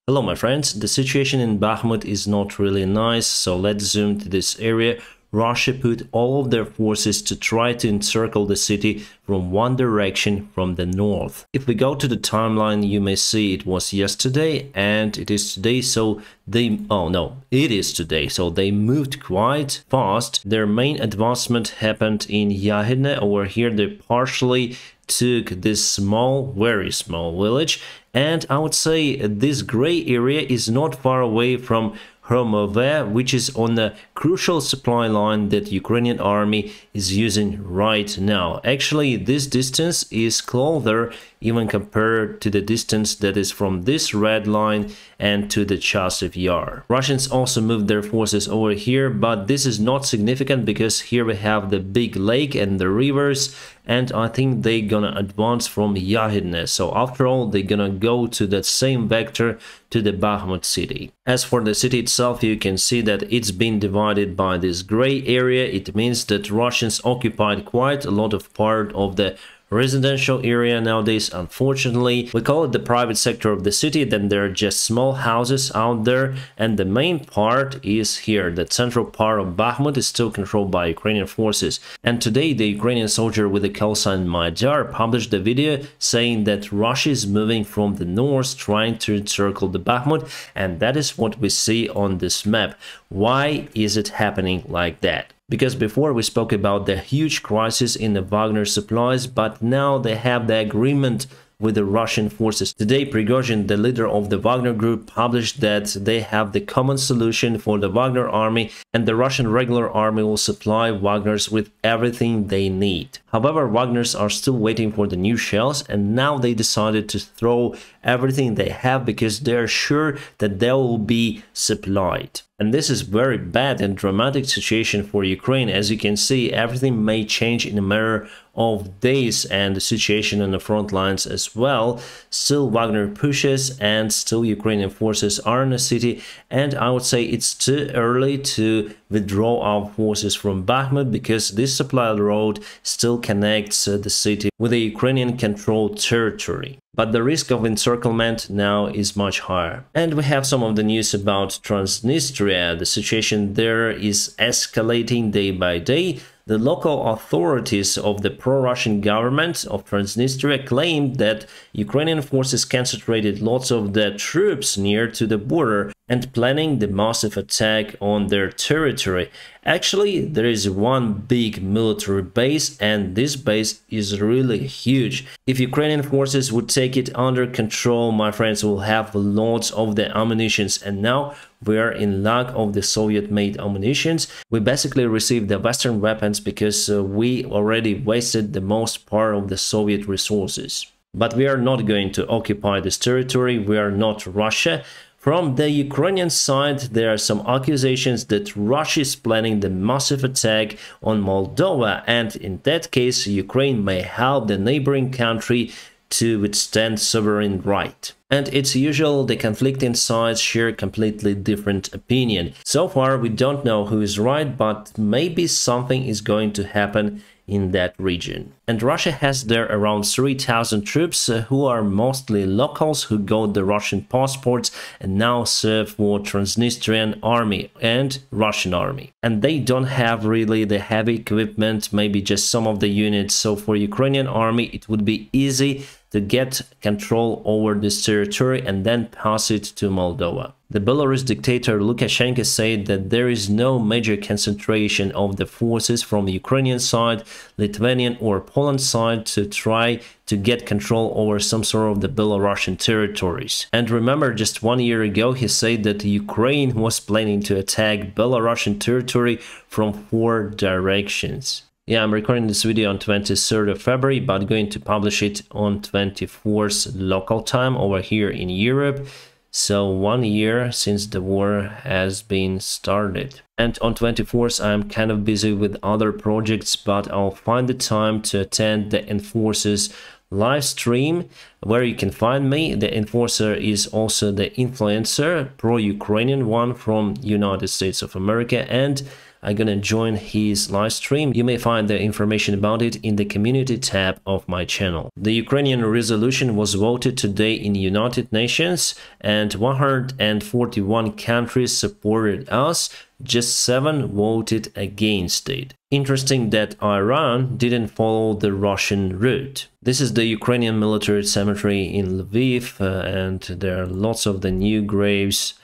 Hello my friends, the situation in Bakhmut is not really nice, so let's zoom to this area. Russia put all of their forces to try to encircle the city from one direction from the north. If we go to the timeline, you may see it was yesterday and it is today, so it is today, so they moved quite fast. Their main advancement happened in Yahidne. Over here they partially took this small, very small village, and I would say this gray area is not far away from Hromove, which is on the crucial supply line that Ukrainian army is using right now. Actually, this distance is closer even compared to the distance that is from this red line and to the Chasiv Yar. Russians also moved their forces over here, but this is not significant because here we have the big lake and the rivers, and I think they're gonna advance from Yahidne. So after all, they're gonna go to that same vector to the Bakhmut city. As for the city itself, you can see that it's been divided by this gray area. It means that Russians occupied quite a lot of part of the residential area nowadays. Unfortunately, we call it the private sector of the city, then there are just small houses out there, and the main part is here. The central part of Bakhmut is still controlled by Ukrainian forces, and today the Ukrainian soldier with the call sign Magyar published a video saying that Russia is moving from the north trying to encircle the Bakhmut, and that is what we see on this map. Why is it happening like that? Because before we spoke about the huge crisis in the Wagner supplies, but now they have the agreement with the Russian forces. Today, Prigozhin, the leader of the Wagner group, published that they have the common solution for the Wagner army, and the Russian regular army will supply Wagners with everything they need. However, Wagners are still waiting for the new shells, and now they decided to throw everything they have because they are sure that they will be supplied. And this is very bad and dramatic situation for Ukraine. As you can see, everything may change in a matter of days, and the situation on the front lines as well. Still Wagner pushes, and still Ukrainian forces are in the city, and I would say it's too early to withdraw our forces from Bakhmut because this supply road still connects the city with the Ukrainian controlled territory. But the risk of encirclement now is much higher. And we have some of the news about Transnistria. The situation there is escalating day by day. The local authorities of the pro-Russian government of Transnistria claimed that Ukrainian forces concentrated lots of the troops near to the border and planning the massive attack on their territory. Actually, there is one big military base, and this base is really huge. If Ukrainian forces would take it under control, my friends, will have lots of the ammunitions, and now we are in lack of the Soviet-made ammunitions. We basically received the Western weapons because we already wasted the most part of the Soviet resources. But we are not going to occupy this territory. We are not Russia. From the Ukrainian side, there are some accusations that Russia is planning the massive attack on Moldova, and in that case, Ukraine may help the neighboring country to withstand sovereign right. And it's usual the conflicting sides share completely different opinion. So far, we don't know who is right, but maybe something is going to happen in that region. And Russia has there around 3,000 troops who are mostly locals who got the Russian passports and now serve for Transnistrian army and Russian army. And they don't have really the heavy equipment, maybe just some of the units. So for Ukrainian army, it would be easy to get control over this territory and then pass it to Moldova. The Belarus dictator Lukashenko said that there is no major concentration of the forces from the Ukrainian side, Lithuanian or Poland side to try to get control over some sort of the Belarusian territories. And remember, just 1 year ago he said that Ukraine was planning to attack Belarusian territory from 4 directions. Yeah, I'm recording this video on 23rd of February, but going to publish it on 24th local time over here in Europe. So 1 year since the war has been started. And on 24th, I'm kind of busy with other projects, but I'll find the time to attend the Enforcer's live stream where you can find me. The Enforcer is also the influencer, pro-Ukrainian one from United States of America, and I'm gonna join his live stream. You may find the information about it in the community tab of my channel. The Ukrainian resolution was voted today in United Nations and 141 countries supported us. Just 7 voted against it. Interesting that Iran didn't follow the Russian route. This is the Ukrainian military cemetery in Lviv, and there are lots of the new graves.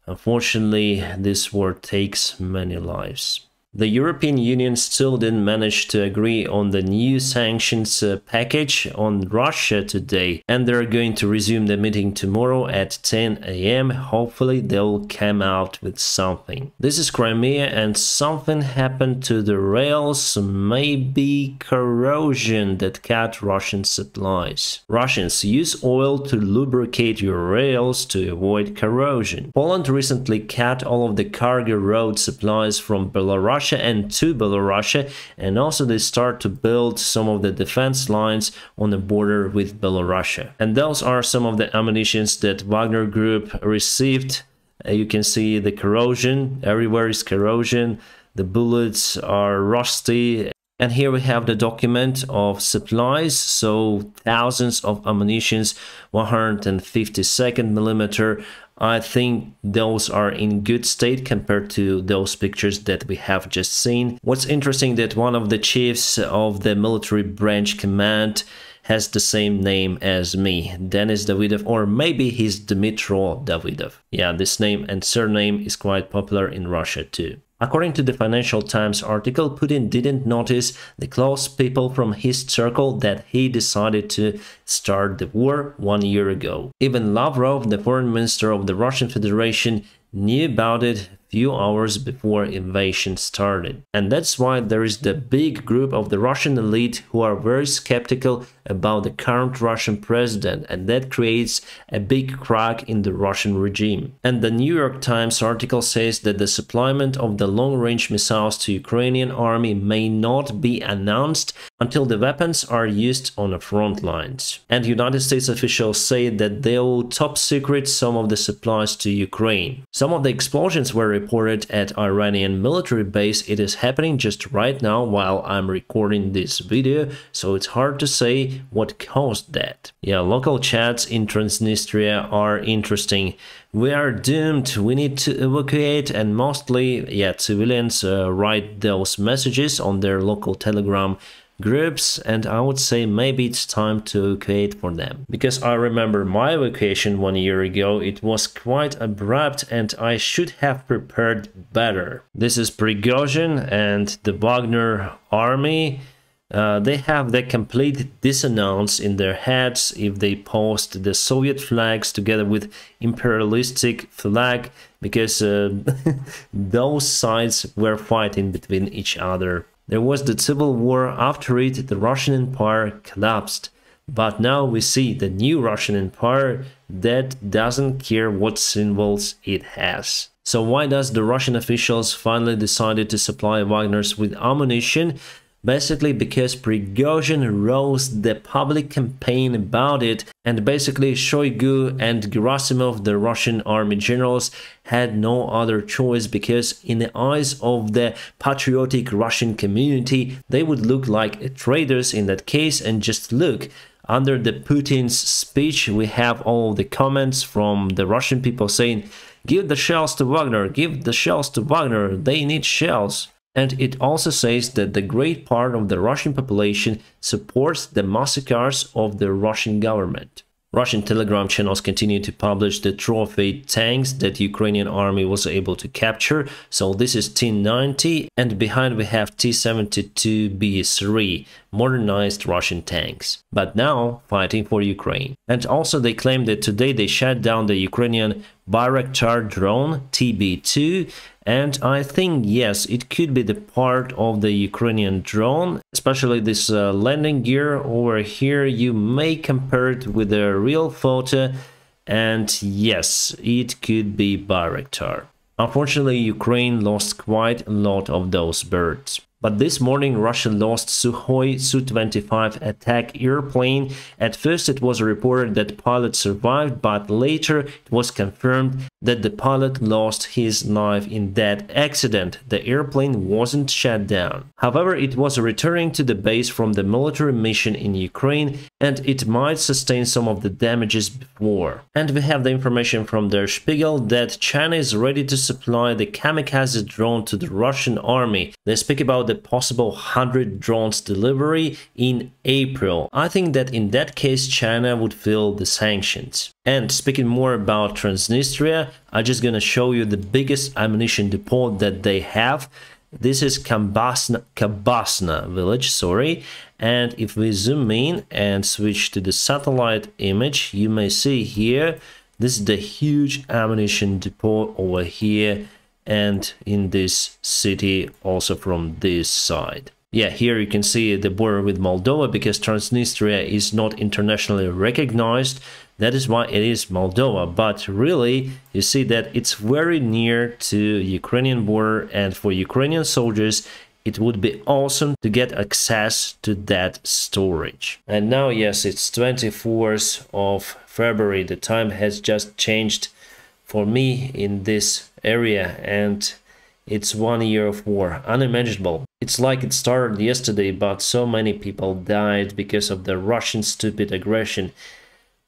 Unfortunately, this war takes many lives. The European Union still didn't manage to agree on the new sanctions package on Russia today, and they're going to resume the meeting tomorrow at 10 a.m. Hopefully they'll come out with something. This is Crimea, and something happened to the rails, maybe corrosion that cut Russian supplies. Russians use oil to lubricate your rails to avoid corrosion. Poland recently cut all of the cargo road supplies from Belarus and to Belarus, and also they start to build some of the defense lines on the border with Belarus. And those are some of the ammunitions that Wagner Group received. You can see the corrosion, everywhere is corrosion, the bullets are rusty. And here we have the document of supplies, so thousands of ammunitions, 152nd millimeter. I think those are in good state compared to those pictures that we have just seen. What's interesting that one of the chiefs of the military branch command has the same name as me, Denis Davydov, or maybe he's Dmitro Davydov. Yeah, this name and surname is quite popular in Russia too. According to the Financial Times article, Putin didn't notice the close people from his circle that he decided to start the war 1 year ago. Even Lavrov, the foreign minister of the Russian Federation, knew about it few hours before invasion started. And that's why there is the big group of the Russian elite who are very skeptical about the current Russian president, and that creates a big crack in the Russian regime. And the New York Times article says that the supplyment of the long-range missiles to Ukrainian army may not be announced until the weapons are used on the front lines. And United States officials say that they will top secret some of the supplies to Ukraine. Some of the explosions were reported at Iranian military base. It is happening just right now while I'm recording this video, so it's hard to say what caused that. Yeah, local chats in Transnistria are interesting. We are doomed, we need to evacuate, and mostly, yeah, civilians write those messages on their local Telegram groups, and I would say maybe it's time to evacuate for them. Because I remember my evacuation 1 year ago, it was quite abrupt and I should have prepared better. This is Prigozhin and the Wagner army. They have the complete dissonance in their heads if they post the Soviet flags together with imperialistic flag, because those sides were fighting between each other. There was the civil war. After it, the Russian Empire collapsed. But now we see the new Russian Empire that doesn't care what symbols it has. So why does the Russian officials finally decided to supply Wagners with ammunition? Basically because Prigozhin rose the public campaign about it, and basically Shoigu and Gerasimov, the Russian army generals, had no other choice, because in the eyes of the patriotic Russian community, they would look like traitors in that case. And just look, under the Putin's speech, we have all the comments from the Russian people saying, "Give the shells to Wagner, give the shells to Wagner, they need shells." And it also says that the great part of the Russian population supports the massacres of the Russian government. Russian Telegram channels continue to publish the trophy tanks that Ukrainian army was able to capture. So this is T-90, and behind we have T-72B3, modernized Russian tanks, but now fighting for Ukraine. And also they claim that today they shut down the Ukrainian Bayraktar drone TB2, and I think yes, it could be the part of the Ukrainian drone, especially this landing gear over here. You may compare it with a real photo, and yes, it could be Bayraktar. Unfortunately, Ukraine lost quite a lot of those birds. But this morning, Russia lost Sukhoi Su-25 attack airplane. At first, it was reported that pilot survived, but later it was confirmed that the pilot lost his life in that accident. The airplane wasn't shut down. However, it was returning to the base from the military mission in Ukraine, and it might sustain some of the damages before. And we have the information from Der Spiegel that China is ready to supply the kamikaze drone to the Russian army. They speak about the possible 100 drones delivery in April. I think that in that case China would feel the sanctions. And speaking more about Transnistria, I'm just gonna show you the biggest ammunition depot that they have. This is Kabasna village, sorry. And if we zoom in and switch to the satellite image, you may see here, this is the huge ammunition depot over here and in this city also from this side. Yeah, here you can see the border with Moldova because Transnistria is not internationally recognized. That is why it is Moldova, but really you see that it's very near to Ukrainian border, and for Ukrainian soldiers it would be awesome to get access to that storage. And now, yes, it's 24th of February. The time has just changed for me in this area, and it's 1 year of war. Unimaginable. It's like it started yesterday, but so many people died because of the Russian stupid aggression.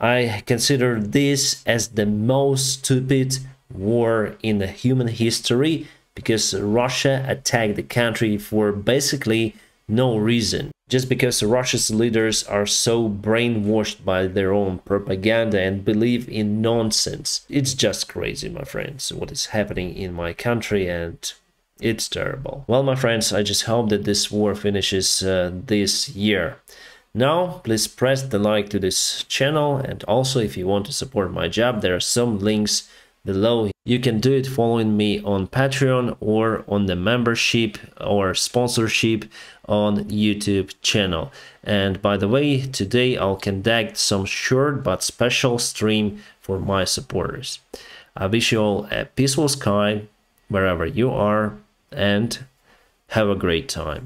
I consider this as the most stupid war in the human history, because Russia attacked the country for basically no reason. Just because Russia's leaders are so brainwashed by their own propaganda and believe in nonsense. It's just crazy, my friends, what is happening in my country, and it's terrible. Well, my friends, I just hope that this war finishes this year. Now, please press the like to this channel, and also if you want to support my job, there are some links below. You can do it following me on Patreon or on the membership or sponsorship on YouTube channel. And by the way, today I'll conduct some short but special stream for my supporters. I wish you all a peaceful sky wherever you are, and have a great time.